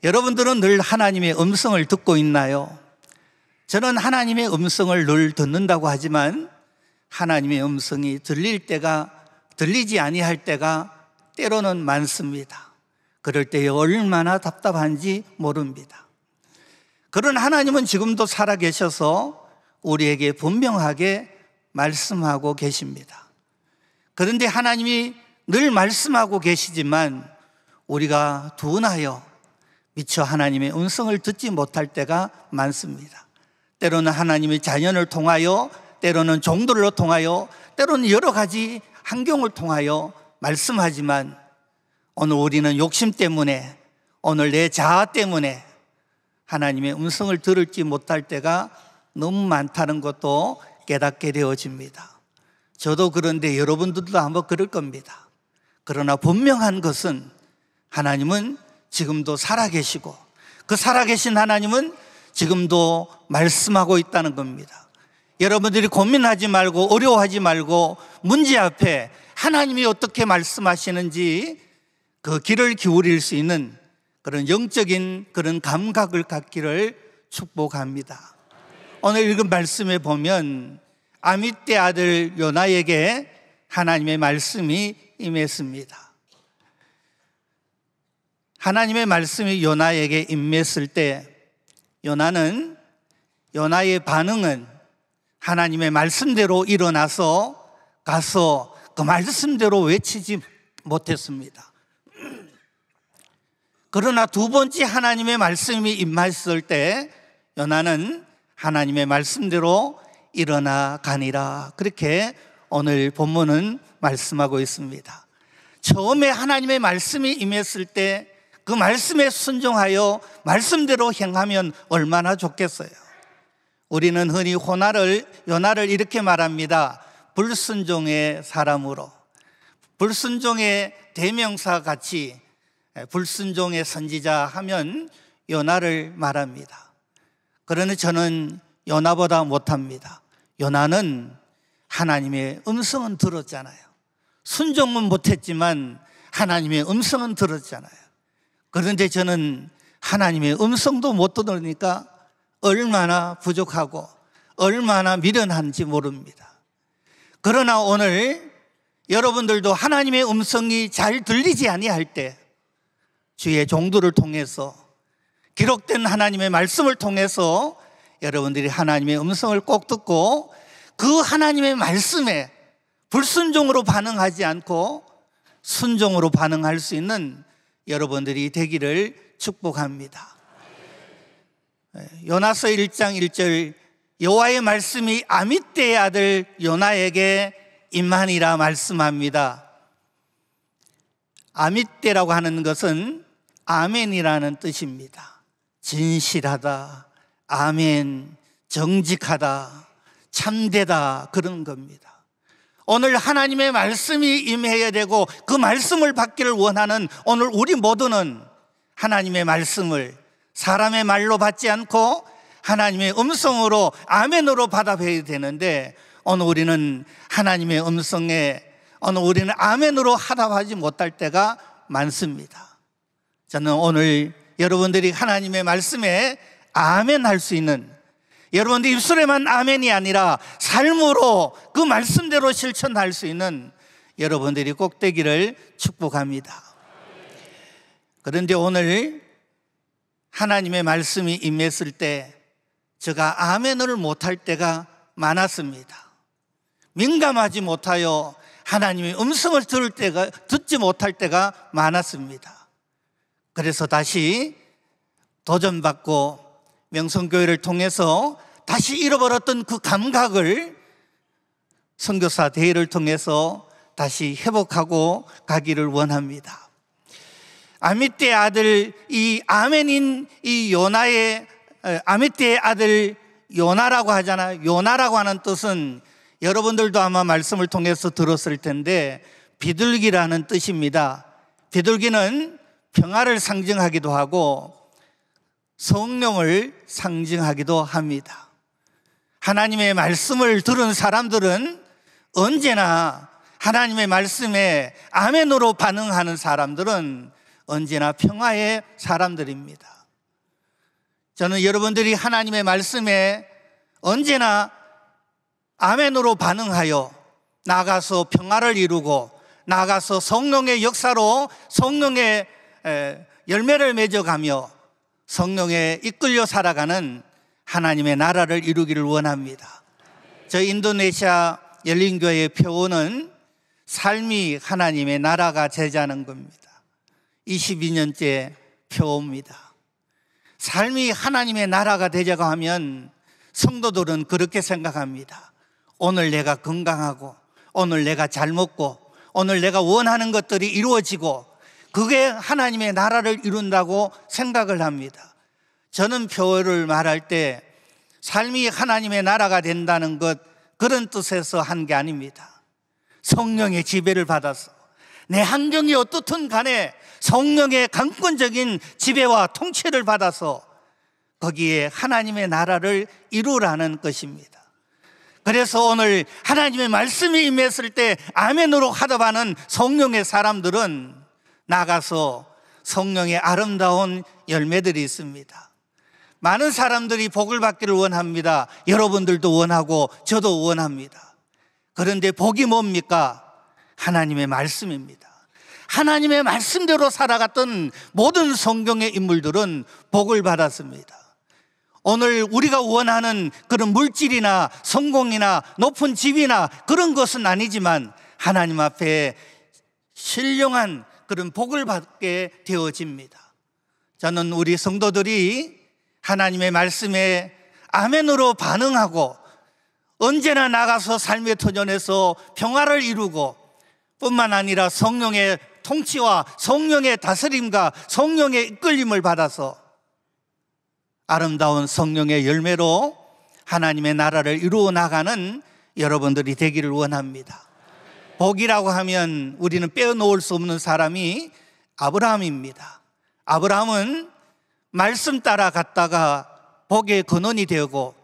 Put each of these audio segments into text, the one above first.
여러분들은 늘 하나님의 음성을 듣고 있나요? 저는 하나님의 음성을 늘 듣는다고 하지만 하나님의 음성이 들릴 때가, 들리지 아니할 때가 때로는 많습니다. 그럴 때 얼마나 답답한지 모릅니다. 그런 하나님은 지금도 살아계셔서 우리에게 분명하게 말씀하고 계십니다. 그런데 하나님이 늘 말씀하고 계시지만 우리가 둔하여 미처 하나님의 음성을 듣지 못할 때가 많습니다. 때로는 하나님의 자녀를 통하여, 때로는 종들로 통하여, 때로는 여러 가지 환경을 통하여 말씀하지만 오늘 우리는 욕심 때문에, 오늘 내 자아 때문에 하나님의 음성을 들을지 못할 때가 너무 많다는 것도 깨닫게 되어집니다. 저도 그런데 여러분들도 아마 그럴 겁니다. 그러나 분명한 것은 하나님은 지금도 살아계시고 그 살아계신 하나님은 지금도 말씀하고 있다는 겁니다. 여러분들이 고민하지 말고 어려워하지 말고 문제 앞에 하나님이 어떻게 말씀하시는지 그 귀를 기울일 수 있는 그런 영적인 그런 감각을 갖기를 축복합니다. 오늘 읽은 말씀에 보면 아미떼 아들 요나에게 하나님의 말씀이 임했습니다. 하나님의 말씀이 요나에게 임했을 때 요나의 반응은 하나님의 말씀대로 일어나서 가서 그 말씀대로 외치지 못했습니다. 그러나 두 번째 하나님의 말씀이 임했을 때 요나는 하나님의 말씀대로 일어나 가니라, 그렇게 오늘 본문은 말씀하고 있습니다. 처음에 하나님의 말씀이 임했을 때 그 말씀에 순종하여 말씀대로 행하면 얼마나 좋겠어요. 우리는 흔히 요나를 이렇게 말합니다. 불순종의 사람으로, 불순종의 대명사 같이 불순종의 선지자 하면 요나를 말합니다. 그러나 저는 요나보다 못합니다. 요나는 하나님의 음성은 들었잖아요. 순종은 못했지만 하나님의 음성은 들었잖아요. 그런데 저는 하나님의 음성도 못 들으니까 얼마나 부족하고 얼마나 미련한지 모릅니다. 그러나 오늘 여러분들도 하나님의 음성이 잘 들리지 아니할 때 주의 종들을 통해서, 기록된 하나님의 말씀을 통해서 여러분들이 하나님의 음성을 꼭 듣고 그 하나님의 말씀에 불순종으로 반응하지 않고 순종으로 반응할 수 있는 여러분들이 되기를 축복합니다. 요나서 1장 1절, 여호와의 말씀이 아미떼의 아들 요나에게 임하니라 말씀합니다. 아미떼라고 하는 것은 아멘이라는 뜻입니다. 진실하다, 아멘, 정직하다, 참되다, 그런 겁니다. 오늘 하나님의 말씀이 임해야 되고 그 말씀을 받기를 원하는 오늘 우리 모두는 하나님의 말씀을 사람의 말로 받지 않고 하나님의 음성으로, 아멘으로 받아봐야 되는데 오늘 우리는 하나님의 음성에, 오늘 우리는 아멘으로 하답하지 못할 때가 많습니다. 저는 오늘 여러분들이 하나님의 말씀에 아멘 할 수 있는, 여러분들 입술에만 아멘이 아니라 삶으로 그 말씀대로 실천할 수 있는 여러분들이 꼭 되기를 축복합니다. 그런데 오늘 하나님의 말씀이 임했을 때 제가 아멘을 못할 때가 많았습니다. 민감하지 못하여 하나님의 음성을 듣지 못할 때가 많았습니다. 그래서 다시 도전받고 명성교회를 통해서 다시 잃어버렸던 그 감각을 선교사 대회를 통해서 다시 회복하고 가기를 원합니다. 아미떼의 아들, 이 아멘인 이 요나의, 아미떼의 아들 요나라고 하잖아요. 요나라고 하는 뜻은 여러분들도 아마 말씀을 통해서 들었을 텐데 비둘기라는 뜻입니다. 비둘기는 평화를 상징하기도 하고 성령을 상징하기도 합니다. 하나님의 말씀을 들은 사람들은 언제나, 하나님의 말씀에 아멘으로 반응하는 사람들은 언제나 평화의 사람들입니다. 저는 여러분들이 하나님의 말씀에 언제나 아멘으로 반응하여 나아가서 평화를 이루고 나아가서 성령의 역사로 성령의 열매를 맺어가며 성령에 이끌려 살아가는 하나님의 나라를 이루기를 원합니다. 저 인도네시아 열린교회의 표어는 삶이 하나님의 나라가 되자는 겁니다. 22년째 표어입니다. 삶이 하나님의 나라가 되자고 하면 성도들은 그렇게 생각합니다. 오늘 내가 건강하고 오늘 내가 잘 먹고 오늘 내가 원하는 것들이 이루어지고 그게 하나님의 나라를 이룬다고 생각을 합니다. 저는 표어를 말할 때 삶이 하나님의 나라가 된다는 것 그런 뜻에서 한 게 아닙니다. 성령의 지배를 받아서 내 환경이 어떻든 간에 성령의 강권적인 지배와 통치를 받아서 거기에 하나님의 나라를 이루라는 것입니다. 그래서 오늘 하나님의 말씀이 임했을 때 아멘으로 화답하는 성령의 사람들은 나가서 성령의 아름다운 열매들이 있습니다. 많은 사람들이 복을 받기를 원합니다. 여러분들도 원하고 저도 원합니다. 그런데 복이 뭡니까? 하나님의 말씀입니다. 하나님의 말씀대로 살아갔던 모든 성경의 인물들은 복을 받았습니다. 오늘 우리가 원하는 그런 물질이나 성공이나 높은 집이나 그런 것은 아니지만 하나님 앞에 신령한 그런 복을 받게 되어집니다. 저는 우리 성도들이 하나님의 말씀에 아멘으로 반응하고 언제나 나가서 삶의 터전에서 평화를 이루고 뿐만 아니라 성령의 통치와 성령의 다스림과 성령의 이끌림을 받아서 아름다운 성령의 열매로 하나님의 나라를 이루어 나가는 여러분들이 되기를 원합니다. 복이라고 하면 우리는 빼놓을 수 없는 사람이 아브라함입니다. 아브라함은 말씀 따라 갔다가 복의 근원이 되고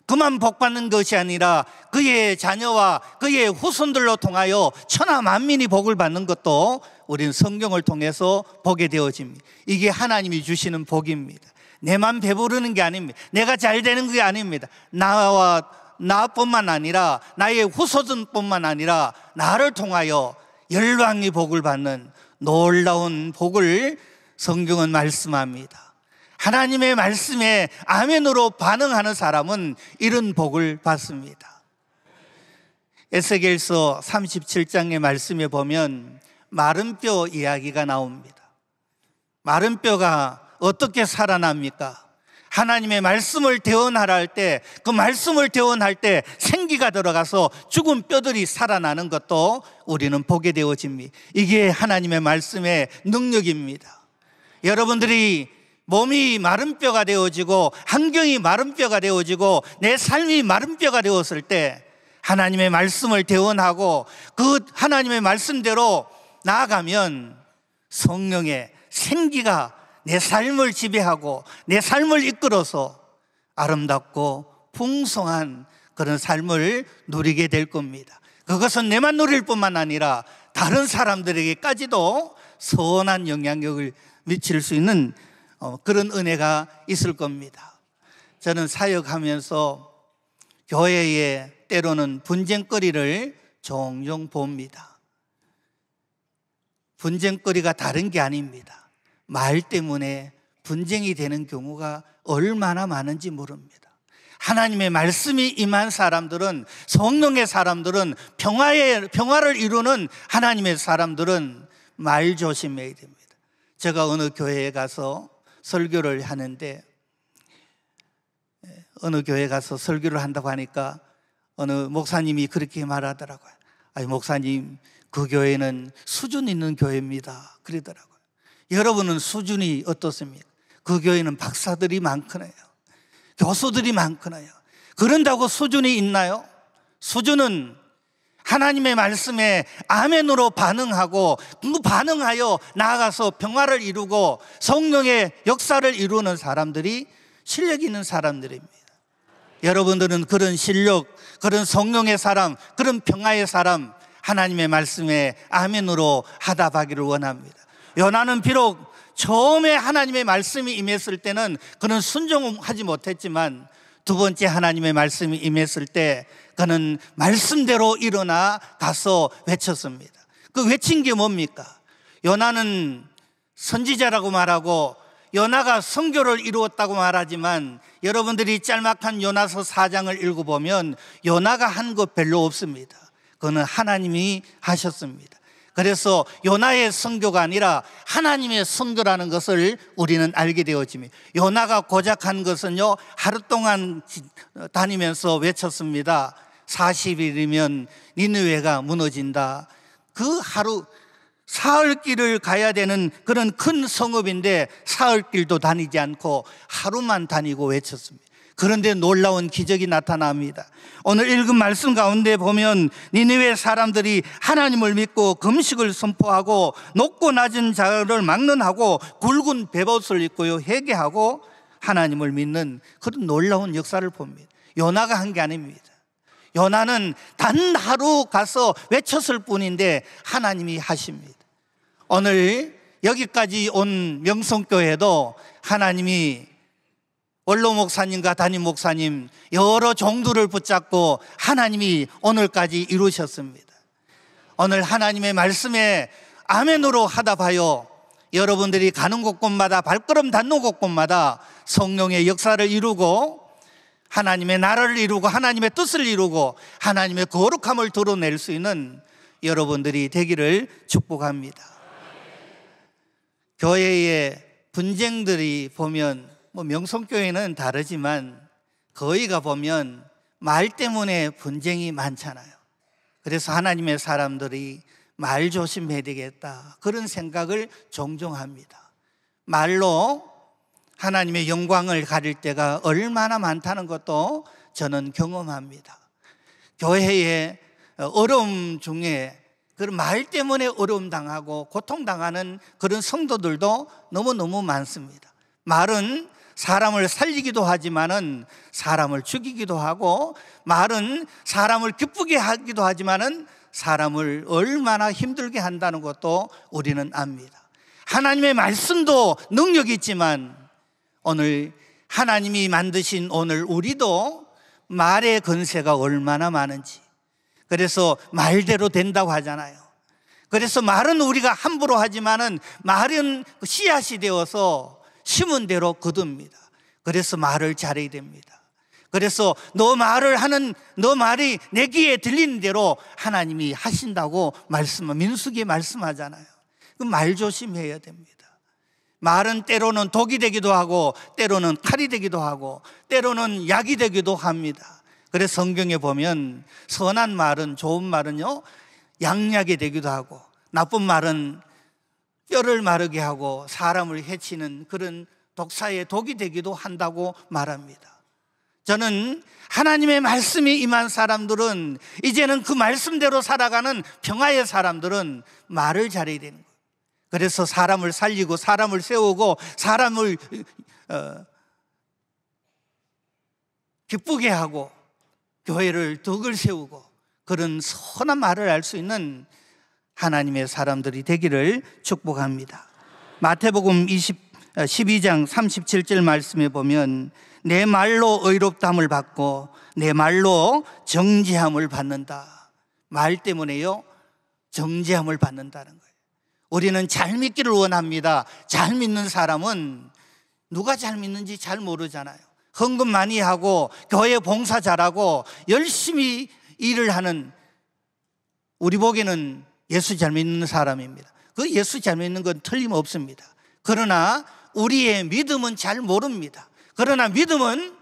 그만 복받는 것이 아니라 그의 자녀와 그의 후손들로 통하여 천하 만민이 복을 받는 것도 우리는 성경을 통해서 보게 되어집니다. 이게 하나님이 주시는 복입니다. 내만 배부르는 게 아닙니다. 내가 잘 되는 게 아닙니다. 나뿐만 아니라 나의 후손뿐만 아니라 나를 통하여 열방이 복을 받는 놀라운 복을 성경은 말씀합니다. 하나님의 말씀에 아멘으로 반응하는 사람은 이런 복을 받습니다. 에스겔서 37장의 말씀에 보면 마른 뼈 이야기가 나옵니다. 마른 뼈가 어떻게 살아납니까? 하나님의 말씀을 대언할 때 그 말씀을 대언할 때 생기가 들어가서 죽은 뼈들이 살아나는 것도 우리는 보게 되어집니다. 이게 하나님의 말씀의 능력입니다. 여러분들이 몸이 마른 뼈가 되어지고 환경이 마른 뼈가 되어지고 내 삶이 마른 뼈가 되었을 때 하나님의 말씀을 대언하고 그 하나님의 말씀대로 나아가면 성령의 생기가 내 삶을 지배하고 내 삶을 이끌어서 아름답고 풍성한 그런 삶을 누리게 될 겁니다. 그것은 내만 누릴 뿐만 아니라 다른 사람들에게까지도 선한 영향력을 미칠 수 있는 그런 은혜가 있을 겁니다. 저는 사역하면서 교회에 때로는 분쟁거리를 종종 봅니다. 분쟁거리가 다른 게 아닙니다. 말 때문에 분쟁이 되는 경우가 얼마나 많은지 모릅니다. 하나님의 말씀이 임한 사람들은, 성령의 사람들은, 평화를 이루는 하나님의 사람들은 말 조심해야 됩니다. 제가 어느 교회에 가서 설교를 하는데 어느 교회에 가서 설교를 한다고 하니까 어느 목사님이 그렇게 말하더라고요. 아니 목사님, 그 교회는 수준 있는 교회입니다 그러더라고요. 여러분은 수준이 어떻습니까? 그 교회는 박사들이 많거나요, 교수들이 많거나요. 그런다고 수준이 있나요? 수준은 하나님의 말씀에 아멘으로 반응하고 그 반응하여 나아가서 평화를 이루고 성령의 역사를 이루는 사람들이 실력 있는 사람들입니다. 여러분들은 그런 실력, 그런 성령의 사람, 그런 평화의 사람, 하나님의 말씀에 아멘으로 하답하기를 원합니다. 요나는 비록 처음에 하나님의 말씀이 임했을 때는 그는 순종하지 못했지만 두 번째 하나님의 말씀이 임했을 때 그는 말씀대로 일어나 가서 외쳤습니다. 그 외친 게 뭡니까? 요나는 선지자라고 말하고 요나가 선교를 이루었다고 말하지만 여러분들이 짤막한 요나서 4장을 읽어보면 요나가 한 것 별로 없습니다. 그거는 하나님이 하셨습니다. 그래서 요나의 선교가 아니라 하나님의 선교라는 것을 우리는 알게 되었습니다. 요나가 고작 한 것은요, 하루 동안 다니면서 외쳤습니다. 40일이면 니느웨가 무너진다. 그 하루 사흘길을 가야 되는 그런 큰 성읍인데 사흘길도 다니지 않고 하루만 다니고 외쳤습니다. 그런데 놀라운 기적이 나타납니다. 오늘 읽은 말씀 가운데 보면 니느웨 사람들이 하나님을 믿고 금식을 선포하고 높고 낮은 자를 막론하고 굵은 베옷을 입고요 회개하고 하나님을 믿는 그런 놀라운 역사를 봅니다. 요나가 한 게 아닙니다. 요나는 단 하루 가서 외쳤을 뿐인데 하나님이 하십니다. 오늘 여기까지 온 명성교회도 하나님이 원로 목사님과 담임 목사님 여러 종들을 붙잡고 하나님이 오늘까지 이루셨습니다. 오늘 하나님의 말씀에 아멘으로 하다 봐요, 여러분들이 가는 곳곳마다 발걸음 닿는 곳곳마다 성령의 역사를 이루고 하나님의 나라를 이루고 하나님의 뜻을 이루고 하나님의 거룩함을 드러낼 수 있는 여러분들이 되기를 축복합니다. 교회의 분쟁들이 보면 명성교회는 다르지만 거기가 보면 말 때문에 분쟁이 많잖아요. 그래서 하나님의 사람들이 말 조심해야 되겠다 그런 생각을 종종 합니다. 말로 하나님의 영광을 가릴 때가 얼마나 많다는 것도 저는 경험합니다. 교회의 어려움 중에 그런 말 때문에 어려움 당하고 고통당하는 그런 성도들도 너무너무 많습니다. 말은 사람을 살리기도 하지만은 사람을 죽이기도 하고, 말은 사람을 기쁘게 하기도 하지만은 사람을 얼마나 힘들게 한다는 것도 우리는 압니다. 하나님의 말씀도 능력이 있지만 오늘 하나님이 만드신 오늘 우리도 말의 건세가 얼마나 많은지, 그래서 말대로 된다고 하잖아요. 그래서 말은 우리가 함부로 하지만은 말은 씨앗이 되어서 심은 대로 거둡니다. 그래서 말을 잘해야 됩니다. 그래서 너 말이 내 귀에 들리는 대로 하나님이 하신다고 민수기에 말씀하잖아요. 그 말 조심해야 됩니다. 말은 때로는 독이 되기도 하고 때로는 칼이 되기도 하고 때로는 약이 되기도 합니다. 그래서 성경에 보면 선한 말은, 좋은 말은요 양약이 되기도 하고 나쁜 말은 뼈를 마르게 하고 사람을 해치는 그런 독사의 독이 되기도 한다고 말합니다. 저는 하나님의 말씀이 임한 사람들은, 이제는 그 말씀대로 살아가는 평화의 사람들은 말을 잘해야 되는 거예요. 그래서 사람을 살리고 사람을 세우고 사람을 기쁘게 하고 교회를 덕을 세우고 그런 선한 말을 할 수 있는 하나님의 사람들이 되기를 축복합니다. 마태복음 12장 37절 말씀에 보면 내 말로 의롭다함을 받고 내 말로 정죄함을 받는다. 말 때문에요 정죄함을 받는다는 거예요. 우리는 잘 믿기를 원합니다. 잘 믿는 사람은 누가 잘 믿는지 잘 모르잖아요. 헌금 많이 하고 교회 봉사 잘하고 열심히 일을 하는, 우리 보기에는 예수 잘 믿는 사람입니다. 그 예수 잘 믿는 건 틀림없습니다. 그러나 우리의 믿음은 잘 모릅니다. 그러나 믿음은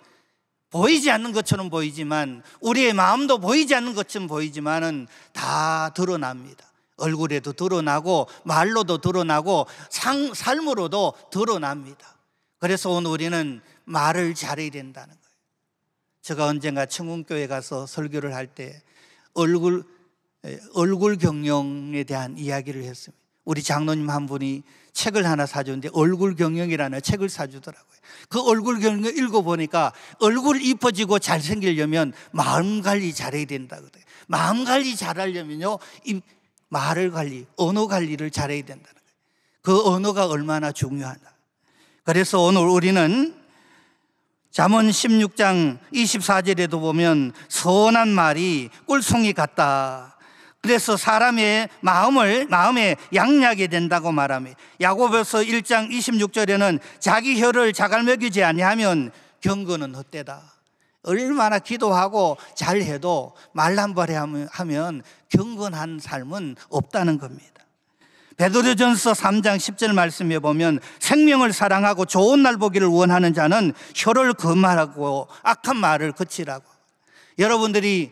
보이지 않는 것처럼 보이지만, 우리의 마음도 보이지 않는 것처럼 보이지만은 다 드러납니다. 얼굴에도 드러나고 말로도 드러나고 삶으로도 드러납니다. 그래서 오늘 우리는 말을 잘해야 된다는 거예요. 제가 언젠가 청운교회 가서 설교를 할 때 얼굴 경영에 대한 이야기를 했습니다. 우리 장로님 한 분이 책을 하나 사줬는데 얼굴 경영이라는 책을 사주더라고요. 그 얼굴 경영 읽어보니까 얼굴 이뻐지고 잘생기려면 마음 관리 잘해야 된다거든요. 마음 관리 잘하려면요 이 말을 관리, 언어 관리를 잘해야 된다는 거예요. 그 언어가 얼마나 중요하다. 그래서 오늘 우리는 잠언 16장 24절에도 보면 선한 말이 꿀송이 같다. 그래서 사람의 마음에 양약이 된다고 말합니다. 야고보서 1장 26절에는 자기 혀를 자갈먹이지 아니하면 경건은 헛되다. 얼마나 기도하고 잘해도 말 한 번에 하면 경건한 삶은 없다는 겁니다. 베드로전서 3장 10절 말씀에 보면 생명을 사랑하고 좋은 날 보기를 원하는 자는 혀를 거말하고 악한 말을 그치라고. 여러분들이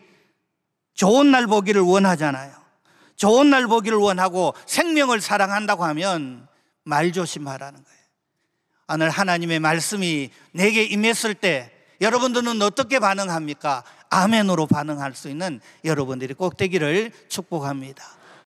좋은 날 보기를 원하잖아요. 좋은 날 보기를 원하고 생명을 사랑한다고 하면 말 조심하라는 거예요. 오늘 하나님의 말씀이 내게 임했을 때 여러분들은 어떻게 반응합니까? 아멘으로 반응할 수 있는 여러분들이 꼭 되기를 축복합니다.